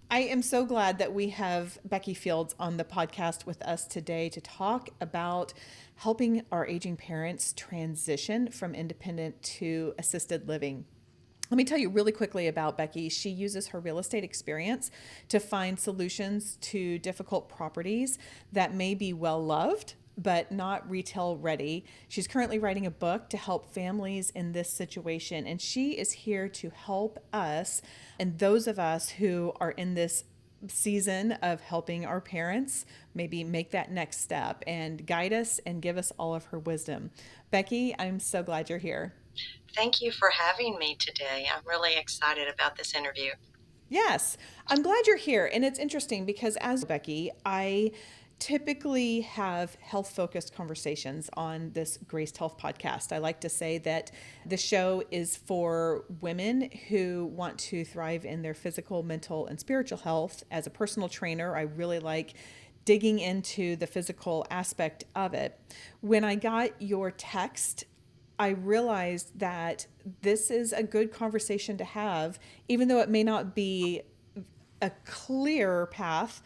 I am so glad that we have Becky Fields on the podcast with us today to talk about helping our aging parents transition from independent to assisted living. Let me tell you really quickly about Becky. She uses her real estate experience to find solutions to difficult properties that may be well loved but not retail ready. She's currently writing a book to help families in this situation, and she is here to help us and those of us who are in this season of helping our parents maybe make that next step and guide us and give us all of her wisdom. Becky, I'm so glad you're here. Thank you for having me today. I'm really excited about this interview. Yes, I'm glad you're here. And it's interesting because, as Becky, I typically have health focused conversations on this Graced Health podcast. I like to say that the show is for women who want to thrive in their physical, mental, and spiritual health. As a personal trainer, I really like digging into the physical aspect of it. When I got your text, I realized that this is a good conversation to have, even though it may not be a clear path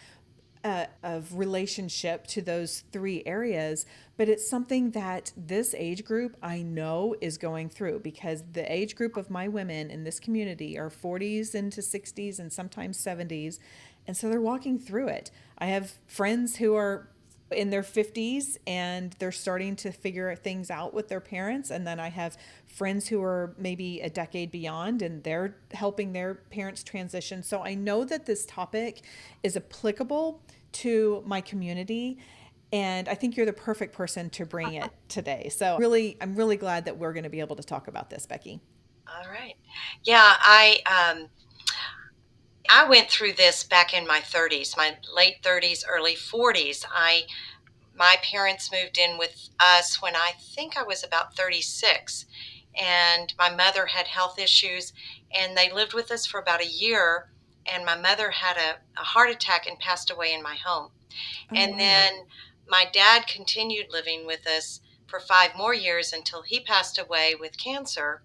of relationship to those three areas, but it's something that this age group I know is going through because the age group of my women in this community are 40s into 60s and sometimes 70s. And so they're walking through it. I have friends who are in their 50s and they're starting to figure things out with their parents. And then I have friends who are maybe a decade beyond and they're helping their parents transition. So I know that this topic is applicable to my community. And I think you're the perfect person to bring it today. So I'm really glad that we're going to be able to talk about this, Becky. All right. Yeah, I went through this back in my 30s, my late 30s, early 40s. I My parents moved in with us when I think I was about 36, and my mother had health issues, and they lived with us for about a year. And my mother had a heart attack and passed away in my home. Oh, And wow. then my dad continued living with us for 5 more years until he passed away with cancer.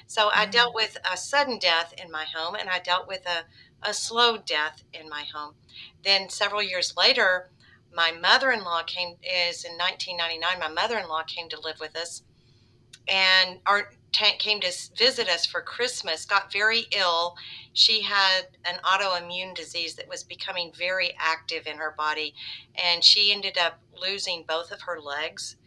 So I Yeah. dealt with a sudden death in my home, and I dealt with a slow death in my home. Then several years later, my mother-in-law is in 1999. My mother-in-law came to live with us and came to visit us for Christmas, got very ill. She had an autoimmune disease that was becoming very active in her body, and she ended up losing both of her legs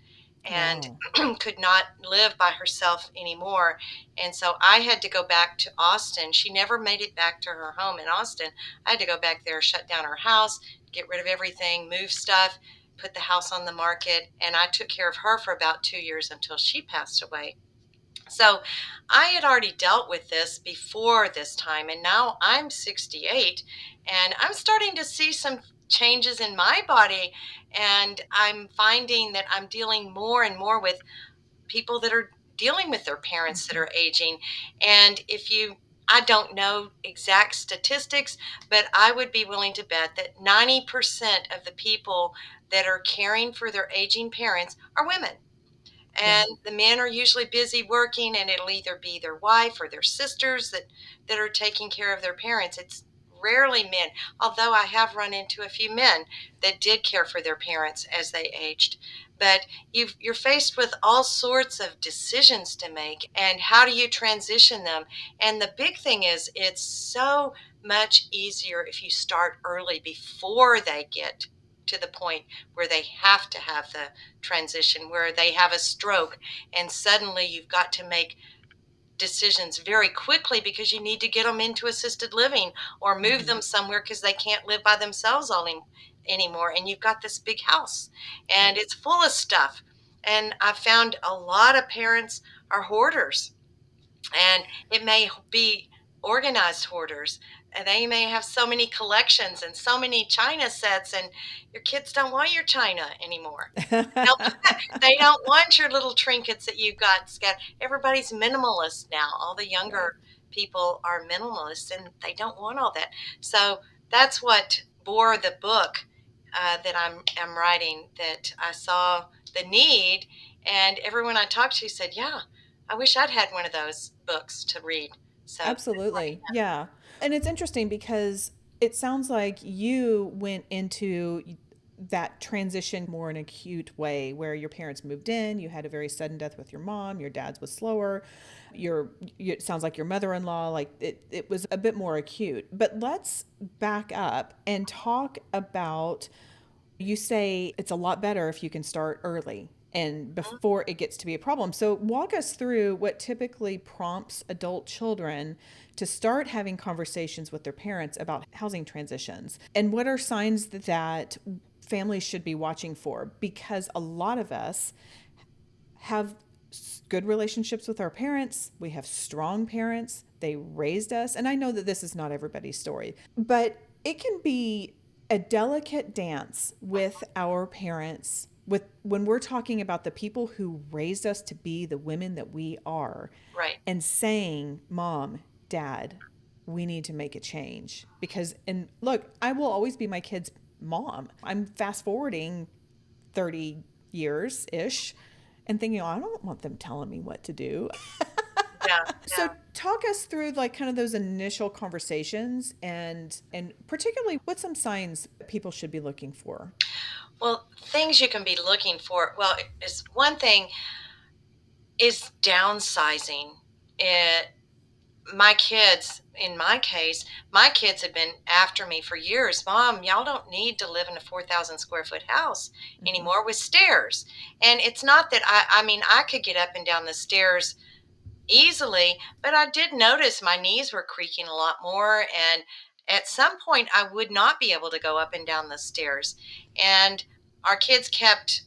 and Wow. could not live by herself anymore. And so I had to go back to Austin. She never made it back to her home in Austin. I had to go back there, shut down her house, get rid of everything, move stuff, put the house on the market. And I took care of her for about 2 years until she passed away. So I had already dealt with this before this time, and now I'm 68 and I'm starting to see some changes in my body. And I'm finding that I'm dealing more and more with people that are dealing with their parents that are aging. And I don't know exact statistics, but I would be willing to bet that 90% of the people that are caring for their aging parents are women. Yeah. And the men are usually busy working, and it'll either be their wife or their sisters that are taking care of their parents. It's rarely men, although I have run into a few men that did care for their parents as they aged. But you're faced with all sorts of decisions to make, and how do you transition them? And the big thing is, it's so much easier if you start early before they get to the point where they have to have the transition, where they have a stroke, and suddenly you've got to make decisions very quickly because you need to get them into assisted living or move Hmm. them somewhere because they can't live by themselves anymore. And you've got this big house and Yep. it's full of stuff. And I found a lot of parents are hoarders, and it may be organized hoarders, and they may have so many collections and so many china sets, and your kids don't want your china anymore. No, they don't want your little trinkets that you've got scattered. Everybody's minimalist now. All the Right. younger people are minimalist, and they don't want all that. So that's what bore the book that I'm writing, that I saw the need, and everyone I talked to said, yeah, I wish I'd had one of those books to read. So that's why. Absolutely. Yeah. And it's interesting because It sounds like you went into that transition more in an acute way where your parents moved in, you had a very sudden death with your mom, your dad's was slower. It sounds like your mother-in-law, like it was a bit more acute. But let's back up and talk about, you say it's a lot better if you can start early and before it gets to be a problem. So, walk us through what typically prompts adult children to start having conversations with their parents about housing transitions. And what are signs that families should be watching for? Because a lot of us have good relationships with our parents. We have strong parents. They raised us. And I know that this is not everybody's story, but it can be a delicate dance with our parents with when we're talking about the people who raised us to be the women that we are Right. and saying, "Mom, Dad, we need to make a change." Because and look, I will always be my kid's mom. I'm fast forwarding 30 years ish and thinking, oh, I don't want them telling me what to do. Yeah. So Yeah. talk us through like kind of those initial conversations and particularly what some signs people should be looking for. Well, things you can be looking for. Well, is one thing is downsizing. It My kids, in my case, my kids have been after me for years. Mom, y'all don't need to live in a 4,000 square foot house Mm-hmm. anymore with stairs. And it's not that I mean, I could get up and down the stairs easily, but I did notice my knees were creaking a lot more. And at some point, I would not be able to go up and down the stairs. And our kids kept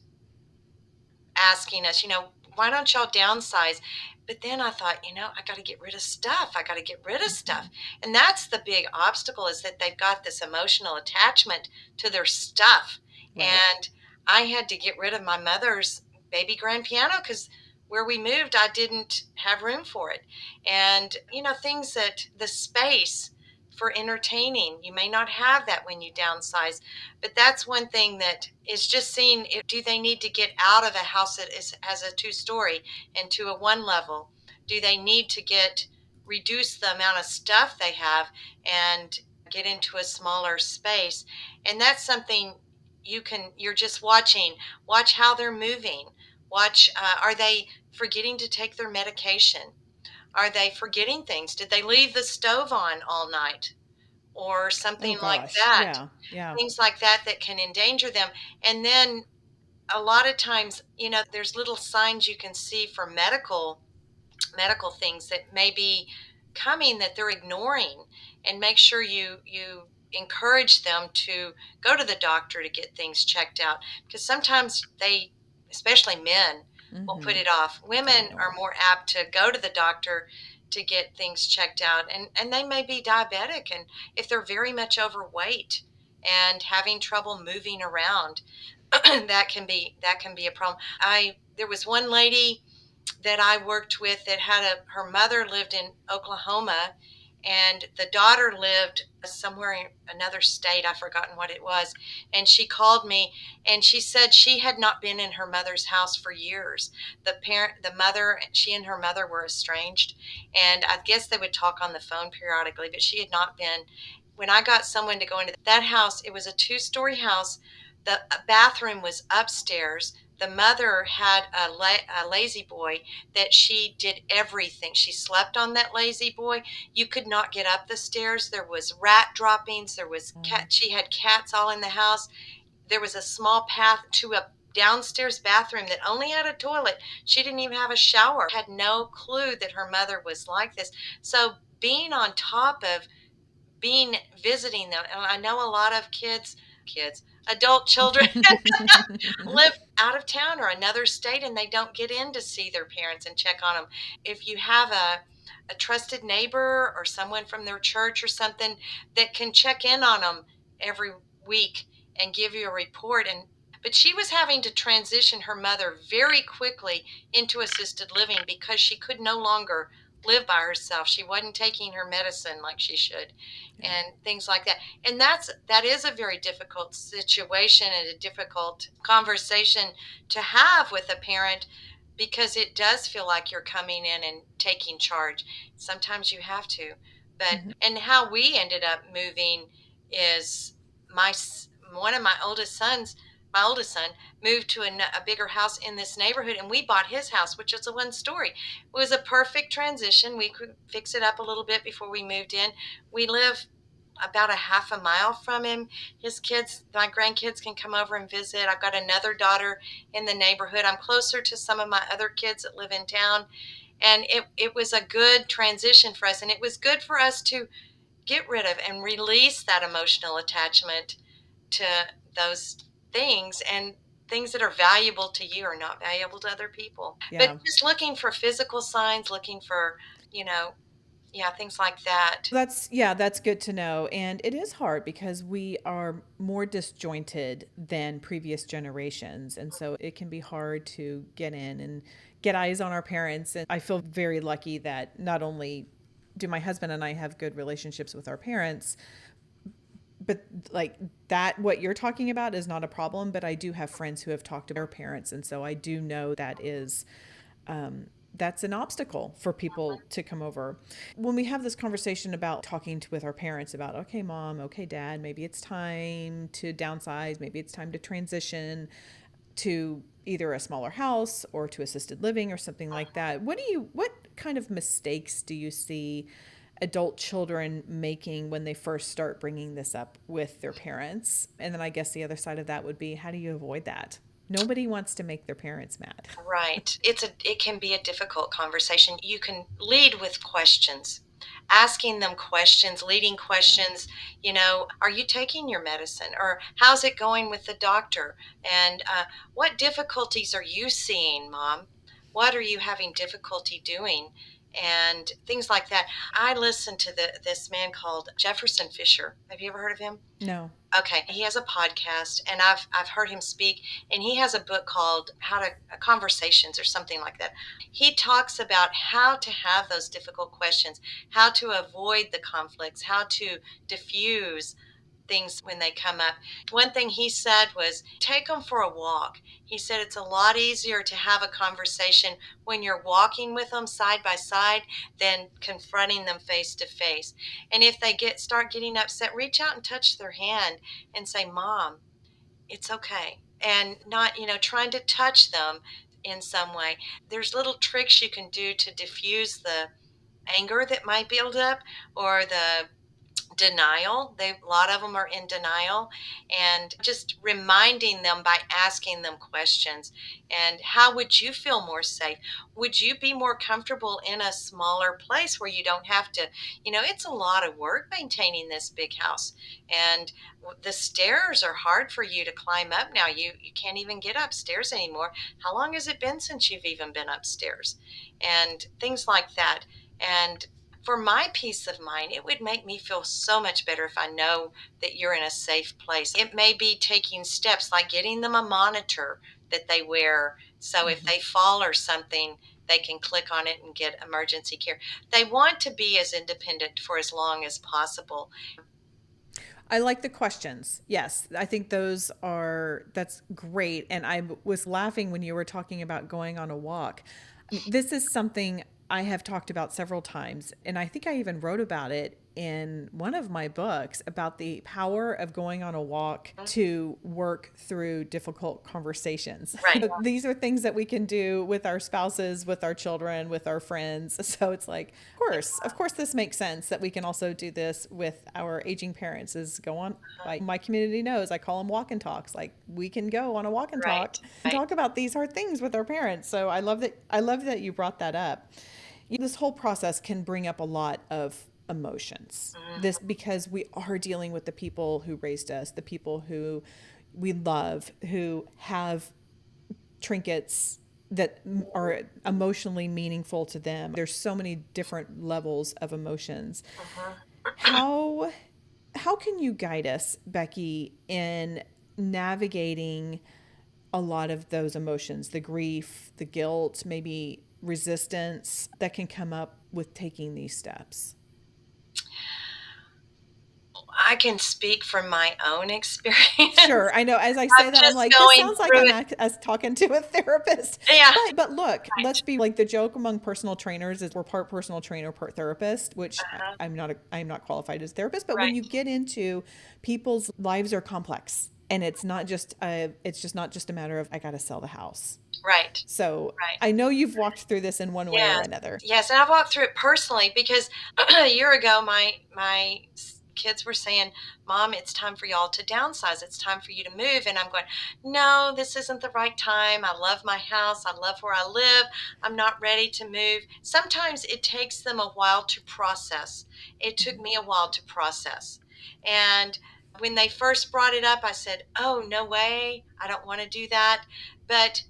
asking us, why don't y'all downsize? But then I thought, I got to get rid of stuff. I got to get rid of Mm-hmm. stuff. And that's the big obstacle is that they've got this emotional attachment to their stuff. Right. And I had to get rid of my mother's baby grand piano because where we moved, I didn't have room for it. And, things that the space for entertaining, you may not have that when you downsize. But that's one thing that is just seeing do they need to get out of a house that has a two-story into a one level? Do they need to reduce the amount of stuff they have and get into a smaller space? And that's something you're just watch how they're moving. Watch, are they forgetting to take their medication? Are they forgetting things? Did they leave the stove on all night? Or Oh something like gosh. that, Yeah. Yeah. things like that that can endanger them. And then a lot of times, there's little signs you can see for medical things that may be coming that they're ignoring, and make sure you encourage them to go to the doctor to get things checked out, because sometimes they, especially men, will Mm-hmm. put it off. They Women are ignore. more apt to go to the doctor to get things checked out, and they may be diabetic, and if they're very much overweight and having trouble moving around, that can be a problem. I There was one lady that I worked with that had her mother lived in Oklahoma, and the daughter lived somewhere in another state. I've forgotten what it was. And she called me and she said she had not been in her mother's house for years. The mother, she and her mother were estranged, and I guess they would talk on the phone periodically, but she had not been. When I got someone to go into that house, it was a two-story house. The bathroom was upstairs. The mother had a lazy boy that she did everything. She slept on that lazy boy. You could not get up the stairs. There was rat droppings. There was Oh. cat. She had cats all in the house. There was a small path to a downstairs bathroom that only had a toilet. She didn't even have a shower. Had no clue that her mother was like this. So being on top of being visiting them, and I know a lot of adult children live out of town or another state, and they don't get in to see their parents and check on them. If you have a trusted neighbor or someone from their church or something that can check in on them every week and give you a report. But she was having to transition her mother very quickly into assisted living because she could no longer live by herself. She wasn't taking her medicine like she should, Yeah. and things like that. And that is a very difficult situation and a difficult conversation to have with a parent, because it does feel like you're coming in and taking charge. Sometimes you have to. But Mm-hmm. and how we ended up moving is my one of my oldest son moved to a bigger house in this neighborhood, and we bought his house, which is a one story. It was a perfect transition. We could fix it up a little bit before we moved in. We live about a half a mile from him. His kids, my grandkids, can come over and visit. I've got another daughter in the neighborhood. I'm closer to some of my other kids that live in town. And it was a good transition for us. And it was good for us to get rid of and release that emotional attachment to those things, and things that are valuable to you are not valuable to other people. But Yeah. just looking for physical signs, looking for, you know, yeah, things like that. That's good to know. And it is hard because we are more disjointed than previous generations. And so it can be hard to get in and get eyes on our parents. And I feel very lucky that not only do my husband and I have good relationships with our parents, but like that, what you're talking about is not a problem. But I do have friends who have talked to their parents. And so I do know that's an obstacle for people to come over. When we have this conversation about talking with our parents about, okay, mom, okay, dad, maybe it's time to downsize, maybe it's time to transition to either a smaller house or to assisted living or something like that. What kind of mistakes do you see adult children making when they first start bringing this up with their parents? And then I guess the other side of that would be, how do you avoid that? Nobody wants to make their parents mad. Right. It can be a difficult conversation. You can lead with questions. Asking them questions, leading questions, are you taking your medicine? Or how's it going with the doctor? And what difficulties are you seeing, Mom? What are you having difficulty doing? And things like that. I listened to this man called Jefferson Fisher. Have you ever heard of him? No. Okay, he has a podcast, and I've heard him speak, and he has a book called How to Conversations or something like that. He talks about how to have those difficult questions, how to avoid the conflicts, how to diffuse things when they come up. One thing he said was take them for a walk. He said it's a lot easier to have a conversation when you're walking with them side by side than confronting them face to face. And if they start getting upset, reach out and touch their hand and say, "Mom, it's okay." And not, trying to touch them in some way. There's little tricks you can do to diffuse the anger that might build up, or the denial. A lot of them are in denial, and just reminding them by asking them questions. And how would you feel more safe? Would you be more comfortable in a smaller place where you don't have to, it's a lot of work maintaining this big house, and the stairs are hard for you to climb up now. You can't even get upstairs anymore. How long has it been since you've even been upstairs? And things like that. And for my peace of mind, it would make me feel so much better if I know that you're in a safe place. It may be taking steps like getting them a monitor that they wear, so if they fall or something, they can click on it and get emergency care. They want to be as independent for as long as possible. I like the questions. Yes, I think that's great. And I was laughing when you were talking about going on a walk. I mean, this is something I have talked about several times. And I think I even wrote about it in one of my books about the power of going on a walk to work through difficult conversations. Right. These are things that we can do with our spouses, with our children, with our friends. So it's like, of course, this makes sense that we can also do this with our aging parents. Is go on. Like my community knows, I call them walk and talks. Like we can go on a walk and Right. talk and talk about these hard things with our parents. So I love that. I love that you brought that up. This whole process can bring up a lot of emotions. This because we are dealing with the people who raised us, the people who we love, who have trinkets that are emotionally meaningful to them. There's so many different levels of emotions. How how can you guide us, Becky, in navigating a lot of those emotions, the grief, the guilt, maybe resistance that can come up with taking these steps? I can speak from my own experience. Sure, I know. As I I'm say that, I'm just like, this going sounds like through I'm it. as talking to a therapist. Yeah, But look, let's right. be like the joke among personal trainers is we're part personal trainer, part therapist, which Uh-huh. I'm not qualified as a therapist. But when Right. you get into people's lives are complex, and it's just not just a matter of I got to sell the house. Right. So Right. I know you've walked through this in one way or Yes. another. Yes, and I've walked through it personally because a year ago my kids were saying, "Mom, it's time for y'all to downsize. It's time for you to move." And I'm going, "No, this isn't the right time. I love my house. I love where I live. I'm not ready to move." Sometimes it takes them a while to process. It took Mhm. me a while to process. And when they first brought it up, I said, "Oh, no way. I don't want to do that." But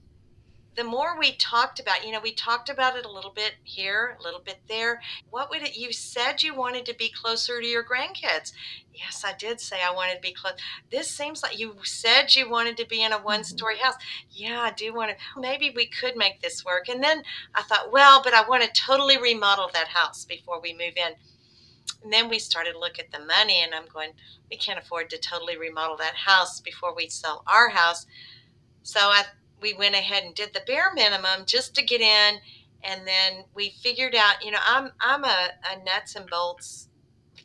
the more we talked about, we talked about it a little bit here, a little bit there. What would it, you said you wanted to be closer to your grandkids. Yes, I did say I wanted to be close. This seems like you said you wanted to be in a one Mhm. story house. Yeah, I do want to. Maybe we could make this work. And then I thought, well, but I want to totally remodel that house before we move in. And then we started to look at the money, and I'm going, we can't afford to totally remodel that house before we sell our house. So we went ahead and did the bare minimum just to get in, and then we figured out. I'm a nuts and bolts,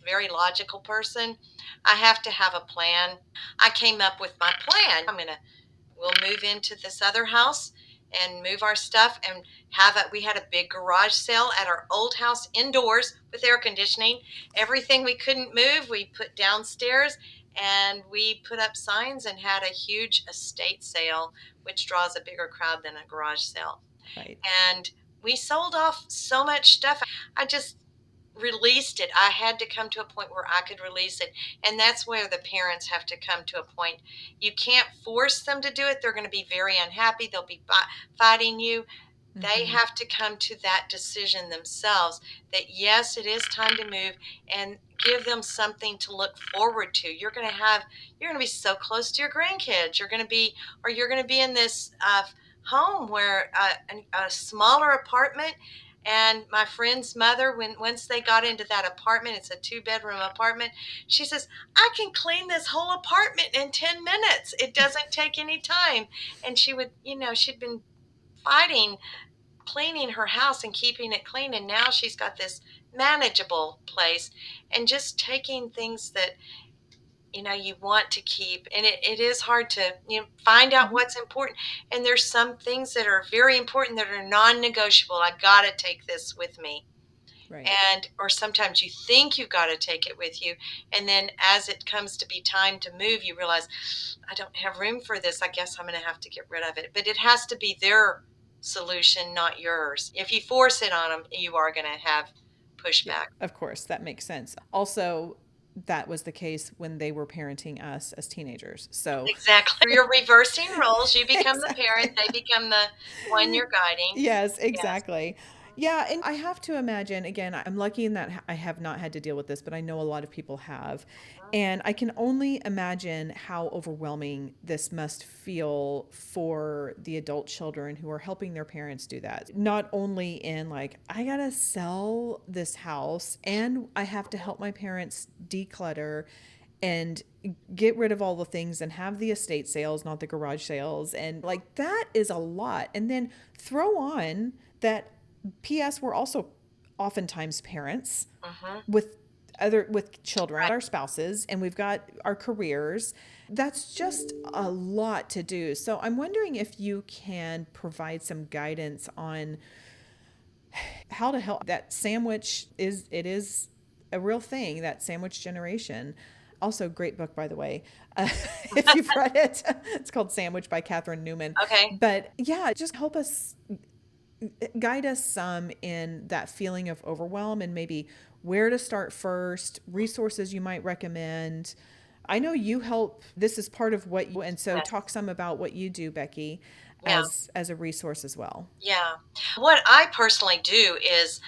very logical person. I have to have a plan. I came up with my plan. We'll move into this other house and move our stuff and we had a big garage sale at our old house indoors with air conditioning. Everything we couldn't move we put downstairs, and we put up signs and had a huge estate sale, which draws a bigger crowd than a garage sale. Right. And we sold off so much stuff. I just released it. I had to come to a point where I could release it. And that's where the parents have to come to a point. You can't force them to do it. They're going to be very unhappy. They'll be fighting you. They Mhm. have to come to that decision themselves that yes, it is time to move, and give them something to look forward to. You're going to be so close to your grandkids. You're going to be in this home where a smaller apartment. And my friend's mother, when once they got into that apartment, it's a two-bedroom apartment. She says, "I can clean this whole apartment in 10 minutes. It doesn't take any time." And she'd been fighting cleaning her house and keeping it clean, and now she's got this manageable place, and just taking things that you want to keep. And it is hard to find out Mhm. what's important, and there's some things that are very important that are non-negotiable. I gotta take this with me. Right. And or sometimes you think you've got to take it with you, and then as it comes to be time to move you realize, I don't have room for this. I guess I'm going to have to get rid of it. But it has to be their solution, not yours. If you force it on them, you are going to have Yeah, pushback. of course, that makes sense. Also, that was the case when they were parenting us as teenagers. So, Exactly. You're reversing roles. You become the parent, exactly. they become the one you're guiding. Yes, Yes. exactly. Yeah, and I have to imagine again, I'm lucky in that I have not had to deal with this, but I know a lot of people have. And I can only imagine how overwhelming this must feel for the adult children who are helping their parents do that. Not only in like, I gotta sell this house and I have to help my parents declutter and get rid of all the things and have the estate sales, not the garage sales. And like that is a lot. And then throw on that PS, we're also oftentimes parents Mm-hmm. with with children, our spouses, and we've got our careers. That's just a lot to do. So I'm wondering if you can provide some guidance on how to help that sandwich is a real thing, that sandwich generation. Also, great book, by the way. Uh, if you've read it, it's called Sandwich by Catherine Newman. Okay. But yeah, just help us, guide us some in that feeling of overwhelm and maybe where to start first, resources you might recommend. I know you help. This is part of what you, and so Yes. talk some about what you do, Becky, Yeah. as a resource as well. Yeah. What I personally do is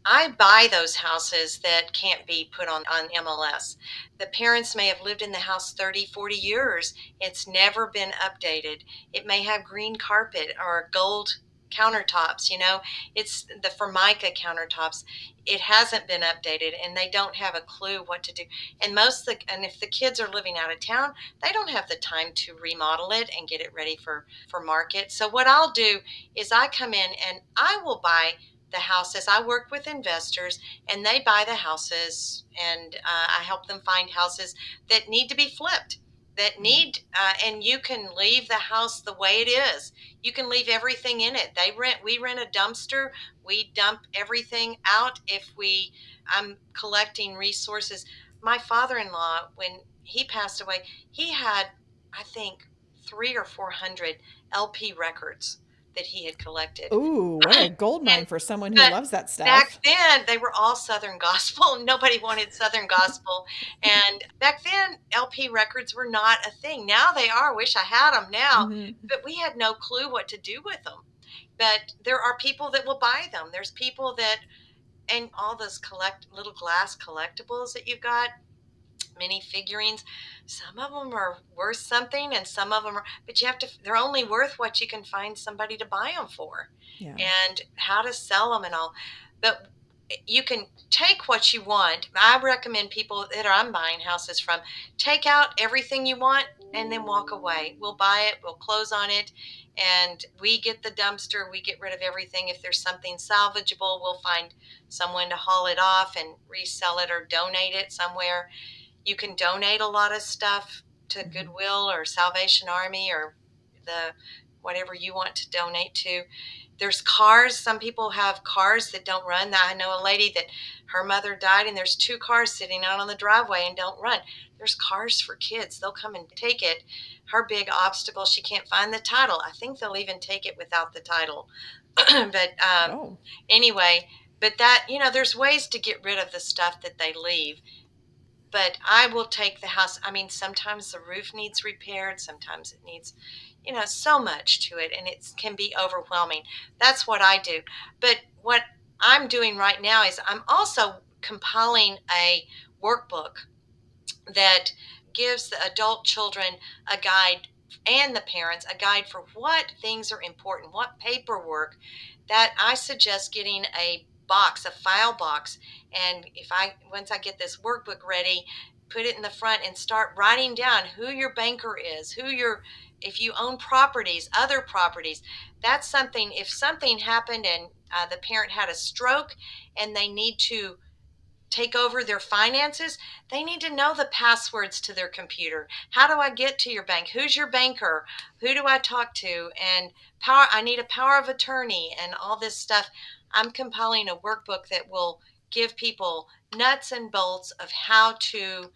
I buy those houses that can't be put on MLS. The parents may have lived in the house 30, 40 years. It's never been updated. It may have green carpet or gold countertops, it's the Formica countertops. It hasn't been updated and they don't have a clue what to do. And and if the kids are living out of town, they don't have the time to remodel it and get it ready for market. So what I'll do is I come in and I will buy the houses. I work with investors and they buy the houses, and I help them find houses that need to be flipped, that need and you can leave the house the way it is. You can leave everything in it. We rent a dumpster. We dump everything out. If we I'm collecting resources. My father-in-law, when he passed away, he had, I think, 300 or 400 LP records that he had collected. Ooh, what a gold And mine for someone who but loves that back stuff. then they were all Southern gospel. Nobody wanted Southern gospel. And back then LP records were not a thing. Now they are. Wish I had them now. Hmm. But we had no clue what to do with them. But there are people that will buy them. There's people that, and all those collect little glass collectibles that you've got, mini figurines. Some of them are worth something, and some of them are, but you have to, they're only worth what you can find somebody to buy them for, Yeah. and how to sell them and all. But you can take what you want. I recommend people that I'm buying houses from, take out everything you want and then walk away. We'll buy it, we'll close on it, and we get the dumpster, we get rid of everything. If there's something salvageable, we'll find someone to haul it off and resell it or donate it somewhere. You can donate a lot of stuff to Hmm. Goodwill or Salvation Army or the whatever you want to donate to. There's cars. Some people have cars that don't run. I know a lady that her mother died and there's two cars sitting out on the driveway and don't run. There's cars for kids. They'll come and take it. Her big obstacle, she can't find the title. I think they'll even take it without the title. But Oh. anyway, but that, there's ways to get rid of the stuff that they leave. But I will take the house. I mean, sometimes the roof needs repaired, sometimes it needs, so much to it, and it can be overwhelming. That's what I do. But what I'm doing right now is I'm also compiling a workbook that gives the adult children a guide, and the parents a guide for what things are important, what paperwork. That I suggest getting a box, a file box, and if I once I get this workbook ready, put it in the front and start writing down who your banker is, who your, if you own properties, other properties. That's something, if something happened and the parent had a stroke and they need to take over their finances, they need to know the passwords to their computer. How do I get to your bank? Who's your banker? Who do I talk to? And power, I need a power of attorney and all this stuff. I'm compiling a workbook that will give people nuts and bolts of how to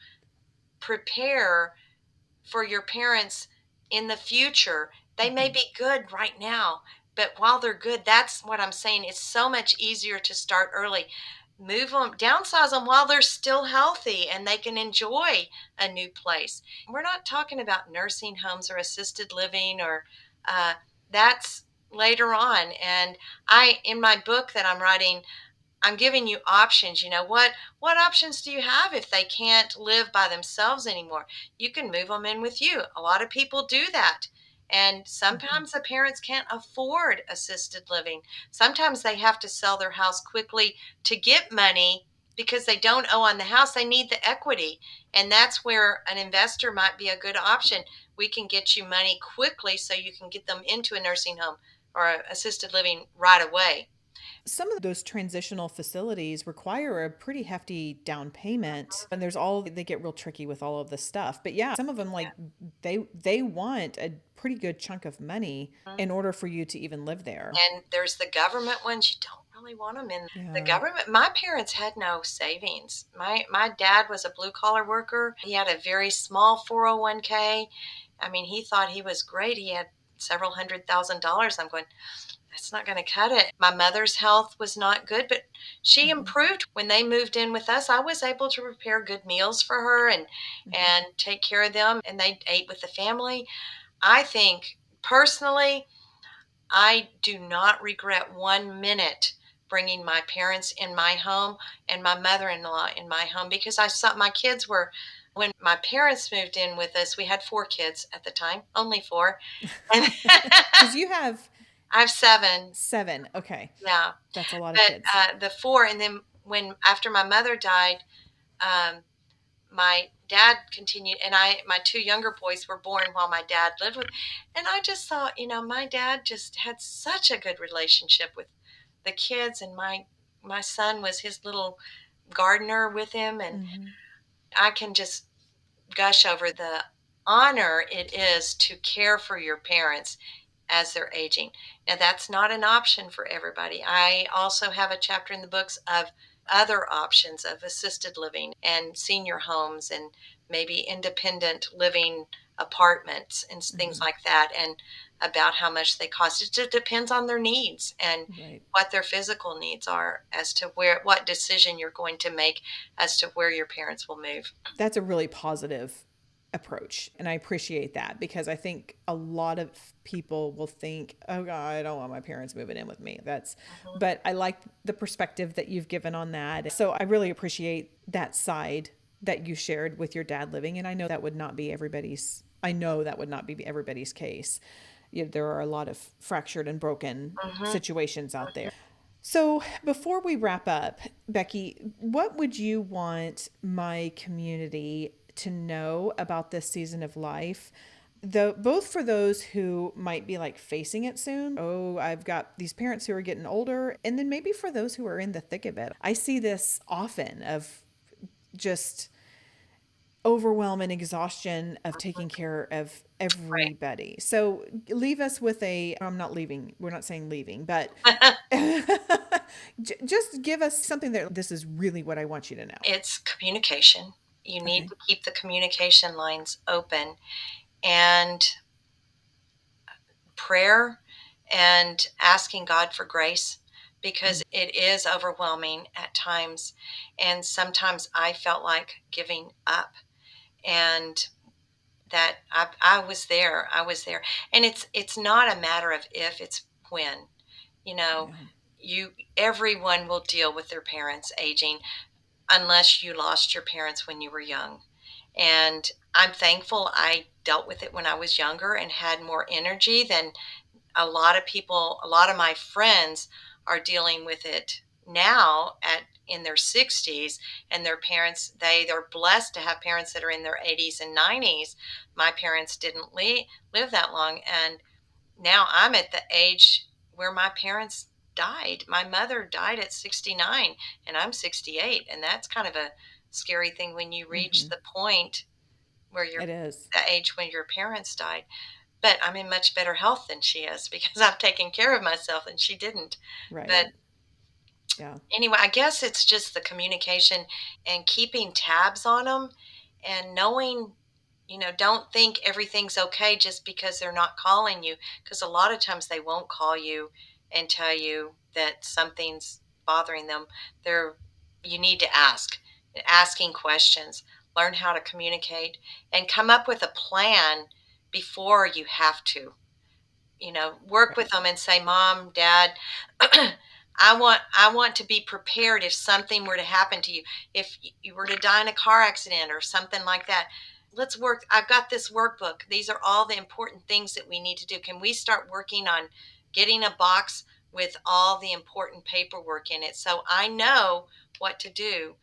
prepare for your parents in the future. They may Hmm. be good right now, but while they're good, that's what I'm saying. It's so much easier to start early. Move them, downsize them while they're still healthy and they can enjoy a new place. We're not talking about nursing homes or assisted living or uh, that's later on. And in my book that I'm writing, I'm giving you options. What options do you have if they can't live by themselves anymore? You can move them in with you. A lot of people do that. And Hmm. sometimes the parents can't afford assisted living. Sometimes they have to sell their house quickly to get money because they don't owe on the house. They need the equity. And that's where an investor might be a good option. We can get you money quickly so you can get them into a nursing home or assisted living right away. Some of those transitional facilities require a pretty hefty down payment, and there's all they get real tricky with all of this stuff. But yeah, some of them, like, they want a pretty good chunk of money in order for you to even live there. And there's the government ones. You don't really want them in the Yeah. government. My parents had no savings. My dad was a blue collar worker. He had a very small 401k. I mean, he thought he was great. He had several $100,000. I'm going, that's not going to cut it. My mother's health was not good, but she Hmm. improved when they moved in with us. I was able to prepare good meals for her Hmm. and take care of them, and they ate with the family. I think personally, I do not regret 1 minute bringing my parents in my home and my mother-in-law in my home, because I saw my kids were, when my parents moved in with us, we had 4 kids at the time, only 4. And Because you have I have seven. 7. Okay. Yeah. That's a lot of But kids. the four, and then when after my mother died, um, my dad continued, and my two younger boys were born while my dad lived with. And I just thought, my dad just had such a good relationship with the kids, and my son was his little gardener with him, and Mhm. I can just gush over the honor it is to care for your parents as they're aging. Now, that's not an option for everybody. I also have a chapter in the books of other options of assisted living and senior homes and maybe independent living apartments and things Mhm. like that, and about how much they cost. It just depends on their needs and Right. what their physical needs are as to what decision you're going to make as to where your parents will move. That's a really positive approach. And I appreciate that because I think a lot of people will think, oh God, I don't want my parents moving in with me. Mhm. But I like the perspective that you've given on that. So I really appreciate that side that you shared with your dad living. And I know that would not be everybody's case. There are a lot of fractured and broken Mhm. situations out there. So, before we wrap up, Becky, what would you want my community to know about this season of life? Both for those who might be like facing it soon. Oh, I've got these parents who are getting older, and then maybe for those who are in the thick of it. I see this often of just overwhelm and exhaustion of taking care of Right. everybody. So leave us with I'm not leaving, we're not saying leaving, but just give us something that this is really what I want you to know. It's communication. You need Okay. to keep the communication lines open, and prayer, and asking God for grace, because it is overwhelming at times. And sometimes I felt like giving up, and that I was there. I was there. And it's not a matter of if, it's when. You know, Yeah. you everyone will deal with their parents aging unless you lost your parents when you were young. And I'm thankful I dealt with it when I was younger and had more energy than a lot of people. A lot of my friends are dealing with it now at in their 60s, and their parents, they're blessed to have parents that are in their 80s and 90s. My parents didn't live that long, and now I'm at the age where my parents died. My mother died at 69, and I'm 68, and that's kind of a scary thing when you reach Mm-hmm. the point where you're It is. the age when your parents died. But I'm in much better health than she is because I've taken care of myself and she didn't. But Right. Yeah. anyway, I guess it's just the communication and keeping tabs on them, and knowing, don't think everything's okay just because they're not calling you. Because a lot of times they won't call you and tell you that something's bothering them. They're, you need to ask, asking questions, learn how to communicate, and come up with a plan before you have to. Work with Right. them and say, Mom, Dad, I want to be prepared if something were to happen to you. If you were to die in a car accident or something like that, let's work. I've got this workbook. These are all the important things that we need to do. Can we start working on getting a box with all the important paperwork in it so I know what to do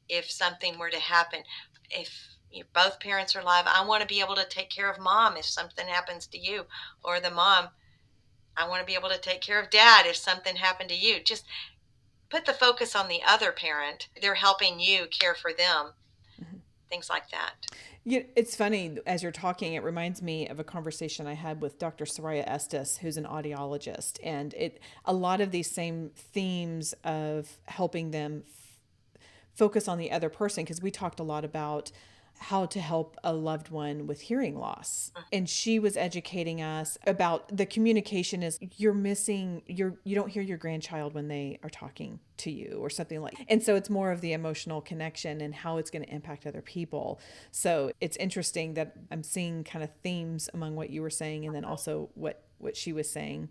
if something were to happen? If both parents are alive, I want to be able to take care of Mom if something happens to you, or the mom, I want to be able to take care of Dad if something happened to you. Just put the focus on the other parent. They're helping you care for them, Mhm. things like that. It's funny as you're talking, it reminds me of a conversation I had with Dr. Soraya Estes, who's an audiologist, and a lot of these same themes of helping them focus on the other person, because we talked a lot about how to help a loved one with hearing loss. And she was educating us about the communication is you don't hear your grandchild when they are talking to you or something like. And so it's more of the emotional connection and how it's going to impact other people. So it's interesting that I'm seeing kind of themes among what you were saying and then also what she was saying.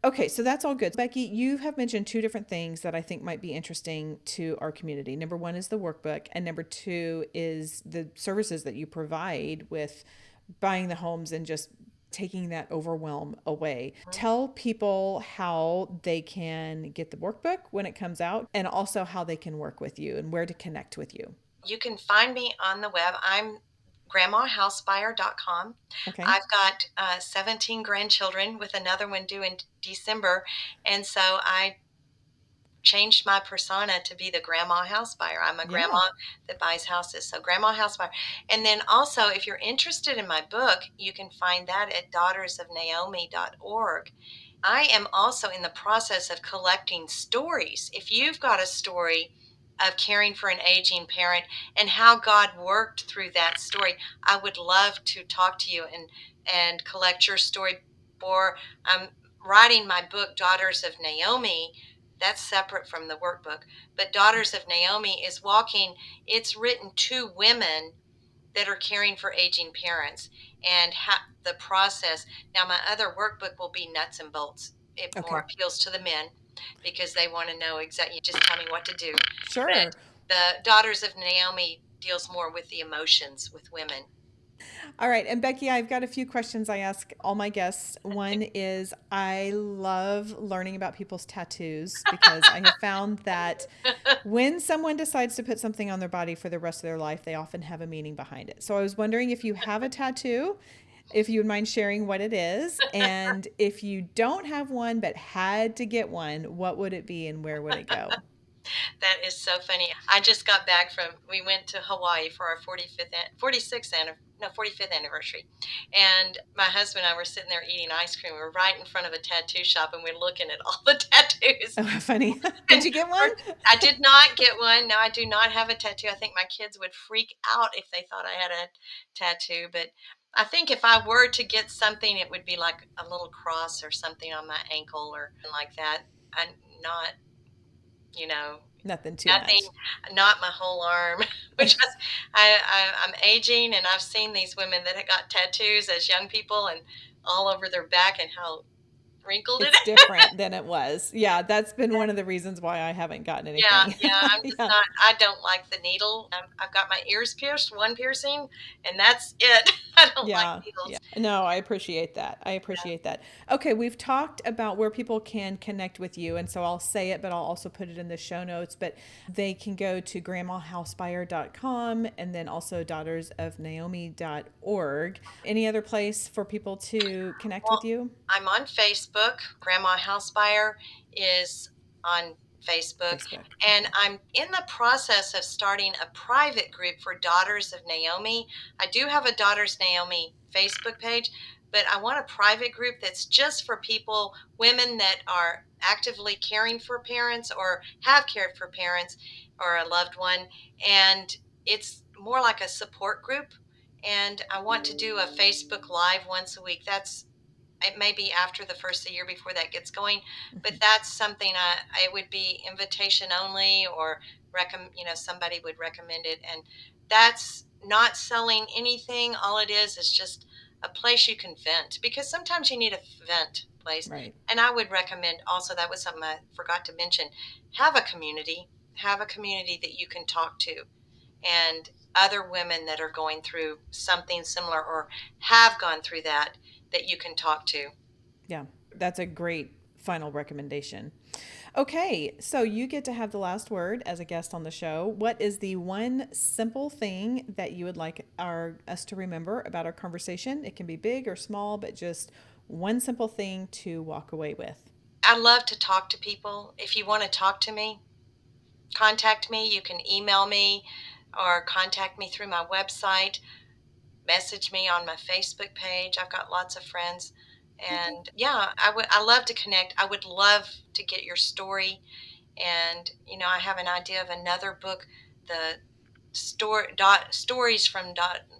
Okay, so that's all good. Becky, you have mentioned two different things that I think might be interesting to our community. Number one is the workbook, and number two is the services that you provide with buying the homes and just taking that overwhelm away. Tell people how they can get the workbook when it comes out, and also how they can work with you and where to connect with you. You can find me on the web. I'm grandmahousebuyer.com. Okay. I've got 17 grandchildren with another one due in December. And so I changed my persona to be the grandma house buyer. I'm a Yeah. grandma that buys houses. So grandma house buyer. And then also, if you're interested in my book, you can find that at daughtersofnaomi.org. I am also in the process of collecting stories. If you've got a story of caring for an aging parent and how God worked through that story, I would love to talk to you and collect your story. For I'm writing my book, Daughters of Naomi. That's separate from the workbook. But Daughters of Naomi is walking, it's written to women that are caring for aging parents and the process. Now, my other workbook will be nuts and bolts. It more Okay. appeals to the men because they want to know exactly, just tell me what to do. But Sure. the Daughters of Naomi deals more with the emotions with women. All right. And Becky, I've got a few questions I ask all my guests. One is I love learning about people's tattoos because I have found that when someone decides to put something on their body for the rest of their life, they often have a meaning behind it. So I was wondering if you have a tattoo, if you would mind sharing what it is. And if you don't have one but had to get one, what would it be and where would it go? That is so funny. I just got back we went to Hawaii for our 46th, no, 45th anniversary. And my husband and I were sitting there eating ice cream. We were right in front of a tattoo shop and we're looking at all the tattoos. Oh, funny. Did And you get one? I did not get one. No, I do not have a tattoo. I think my kids would freak out if they thought I had a tattoo. But I think if I were to get something, it would be like a little cross or something on my ankle or like that. I'm not, you know, Nothing too nothing, much. not my whole arm. Which is, I'm aging, and I've seen these women that have got tattoos as young people and all over their back, and how wrinkled it It's is. different than it was. Yeah, that's been one of the reasons why I haven't gotten Yeah, anything. yeah. I'm just Yeah. not. I don't like the needle. I've got my ears pierced, one piercing, and that's it. I don't like Yeah, yeah. needles. No, I appreciate that. I appreciate that. Okay, we've talked about where people can connect with you, and so I'll say it, but I'll also put it in the show notes. But they can go to grandmahousebuyer.com and then also daughtersofnaomi.org. Any other place for people to connect with Well, you? I'm on Facebook. Grandma House Buyer is on Facebook. Facebook. And Okay. I'm in the process of starting a private group for Daughters of Naomi. I do have a Daughters Naomi Facebook page, but I want a private group that's just for people, women that are actively caring for parents or have cared for parents or a loved one. And it's more like a support group. And I want to do a Facebook Live once a week. It may be after the first of the year before that gets going, but that's something I would be invitation only or somebody would recommend it. And that's not selling anything. All it is just a place you can vent, because sometimes you need a vent place. Right. And I would recommend also, that was something I forgot to mention, have a community that you can talk to, and other women that are going through something similar or have gone through that you can talk to. Yeah, that's a great final recommendation. Okay, so you get to have the last word as a guest on the show. What is the one simple thing that you would like us to remember about our conversation? It can be big or small, but just one simple thing to walk away with. I love to talk to people. If you want to talk to me, contact me. You can email me or contact me through my website, message me on my Facebook page. I've got lots of friends. Okay. And yeah, I love to connect. I would love to get your story. And I have an idea of another book, the stories from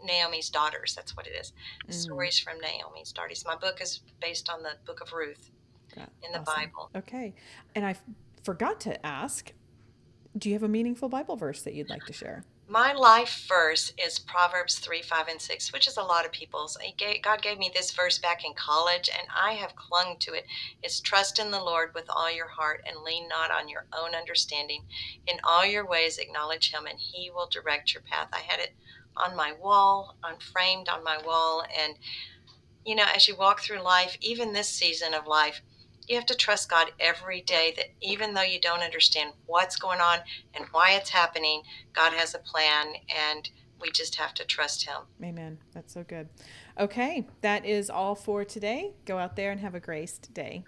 Naomi's daughters. That's what it is. Mm, Stories from Naomi's daughters. My book is based on the book of Ruth in the awesome. Bible. Okay. And I forgot to ask, do you have a meaningful Bible verse that you'd like to share? My life verse is Proverbs 3, 5, and 6, which is a lot of people's. God gave me this verse back in college, and I have clung to it. It's trust in the Lord with all your heart and lean not on your own understanding. In all your ways acknowledge him, and he will direct your path. I had it on my wall, framed on my wall, and as you walk through life, even this season of life, you have to trust God every day that even though you don't understand what's going on and why it's happening, God has a plan, and we just have to trust Him. Amen. That's so good. Okay, that is all for today. Go out there and have a graced day.